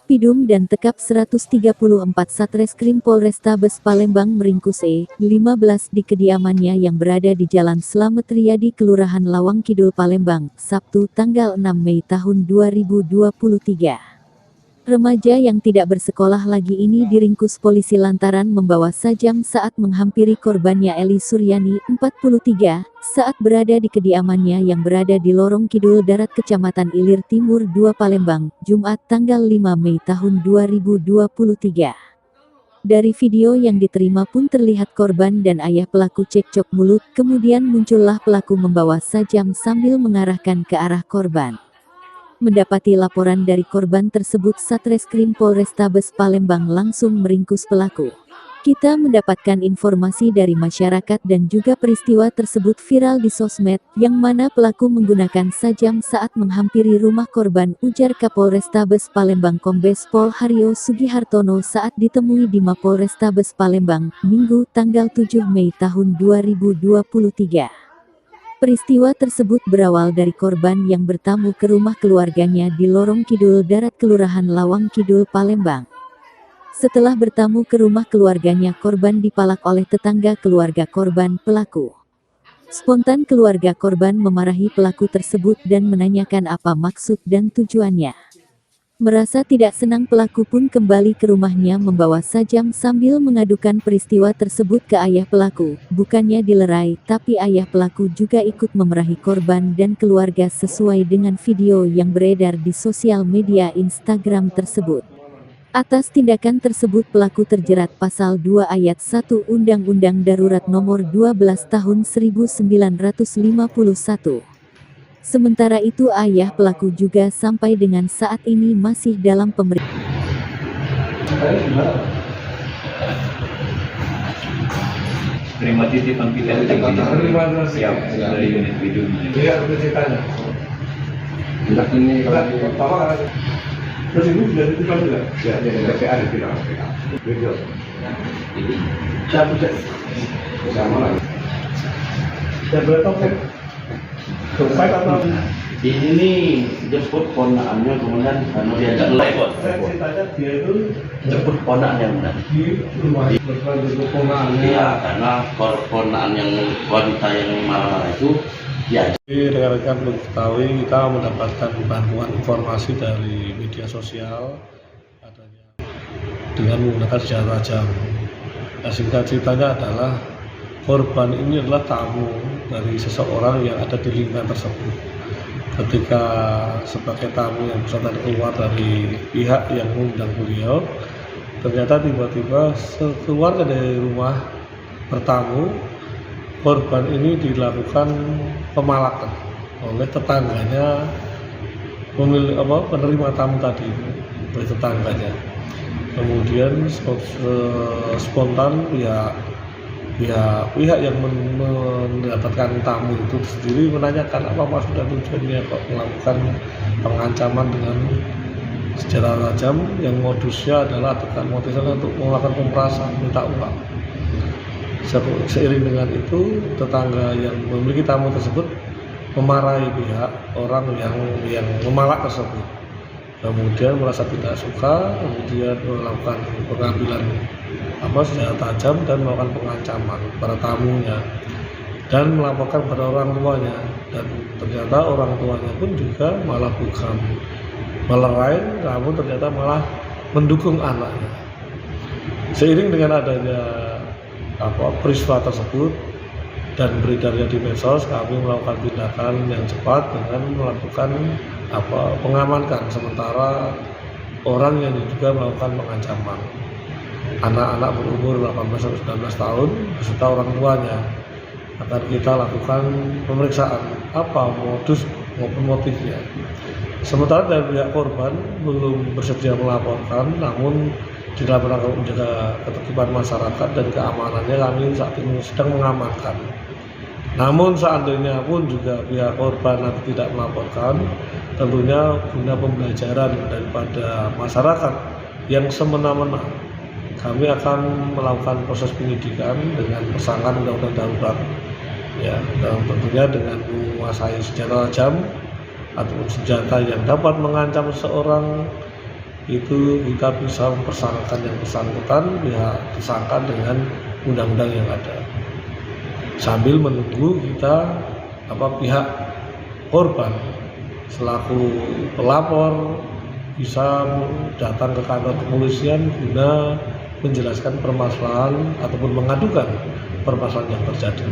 Pidum dan Tekap 134 Satreskrim Polrestabes Palembang meringkus E15 di kediamannya yang berada di Jalan Slamet Riyadi, Kelurahan Lawang Kidul, Palembang, Sabtu tanggal 6 Mei tahun 2023. Remaja yang tidak bersekolah lagi ini diringkus polisi lantaran membawa sajam saat menghampiri korbannya Eli Suryani, 43, saat berada di kediamannya yang berada di Lorong Kidul Darat, Kecamatan Ilir Timur 2, Palembang, Jumat tanggal 5 Mei tahun 2023. Dari video yang diterima pun terlihat korban dan ayah pelaku cekcok mulut, kemudian muncullah pelaku membawa sajam sambil mengarahkan ke arah korban. Mendapati laporan dari korban tersebut, Satreskrim Polrestabes Palembang langsung meringkus pelaku. Kita mendapatkan informasi dari masyarakat dan juga peristiwa tersebut viral di sosmed, yang mana pelaku menggunakan sajam saat menghampiri rumah korban, ujar Kapolrestabes Palembang Kombes Pol Haryo Sugihartono saat ditemui di Mapolrestabes Palembang, Minggu tanggal 7 Mei tahun 2023. Peristiwa tersebut berawal dari korban yang bertamu ke rumah keluarganya di Lorong Kidul Darat, Kelurahan Lawang Kidul, Palembang. Setelah bertamu ke rumah keluarganya, korban dipalak oleh tetangga keluarga korban pelaku. Spontan keluarga korban memarahi pelaku tersebut dan menanyakan apa maksud dan tujuannya. Merasa tidak senang, pelaku pun kembali ke rumahnya membawa sajam sambil mengadukan peristiwa tersebut ke ayah pelaku. Bukannya dilerai, tapi ayah pelaku juga ikut memarahi korban dan keluarga sesuai dengan video yang beredar di sosial media Instagram tersebut. Atas tindakan tersebut pelaku terjerat pasal 2 ayat 1 Undang-Undang Darurat Nomor 12 Tahun 1951. Sementara itu ayah pelaku juga sampai dengan saat ini masih dalam pemeriksaan. Terima titipan kita siap dari unit Pidum. Iya, udah ceritanya. Hendak ini kalau pertama terus ini sudah dititipkan juga. Ya, dari PPA dititipkan. Video. Siapa cek? Sama lagi. Saya boleh tahu kan? Survive atau ini nih jemput ponakannya, kemudian karena dia nggak lewat. saya ceritanya dia itu Jemput ponakannya benar. di rumah berperan untuk ponakannya. Iya, karena ponakan yang wanita yang marah itu ya. Jadi rekan-rekan perlu ketahui, kita mendapatkan bantuan informasi dari media sosial adanya dengan menggunakan senjata tajam. Nah, singkat ceritanya adalah korban ini adalah tamu dari seseorang yang ada di lingkungan tersebut. Ketika sebagai tamu yang bersangkutan keluar dari pihak yang mengundang beliau, ternyata tiba-tiba keluar dari rumah bertamu, korban ini dilakukan pemalakan oleh tetangganya, penerima tamu tadi, oleh tetangganya. Kemudian spontan pihak yang mendapatkan tamu itu sendiri menanyakan apa maksud dan tujuannya kok melakukan pengancaman dengan senjata tajam yang modusnya adalah motifnya untuk melakukan pemerasan, minta uang. Seiring dengan itu, tetangga yang memiliki tamu tersebut memarahi pihak orang yang memalak tersebut. Kemudian merasa tidak suka, kemudian melakukan pengambilan senjata tajam dan melakukan pengancaman pada tamunya dan melaporkan pada orang tuanya, dan ternyata orang tuanya pun juga malah bukan melerai, namun ternyata malah mendukung anaknya. Seiring dengan adanya peristiwa tersebut dan beredarnya di medsos, kami melakukan tindakan yang cepat dengan melakukan pengamankan sementara orang yang diduga melakukan pengancaman. Anak-anak berumur 18-19 tahun beserta orang tuanya akan kita lakukan pemeriksaan apa modus maupun motifnya. Sementara dari pihak korban belum bersedia melaporkan, namun di dalam rangka menjaga ketertiban masyarakat dan keamanannya kami saat ini sedang mengamankan. Namun seandainya pun juga pihak korban nanti tidak melaporkan, tentunya guna pembelajaran daripada masyarakat yang semena-mena, kami akan melakukan proses penyidikan dengan persangkaan undang-undang darurat, ya, dan tentunya dengan menguasai senjata tajam atau senjata yang dapat mengancam seseorang itu kita bisa mempersangkakan yang bersangkutan pihak tersangka dengan undang-undang yang ada. Sambil menunggu kita pihak korban selaku pelapor bisa datang ke kantor kepolisian guna menjelaskan permasalahan ataupun mengadukan permasalahan yang terjadi.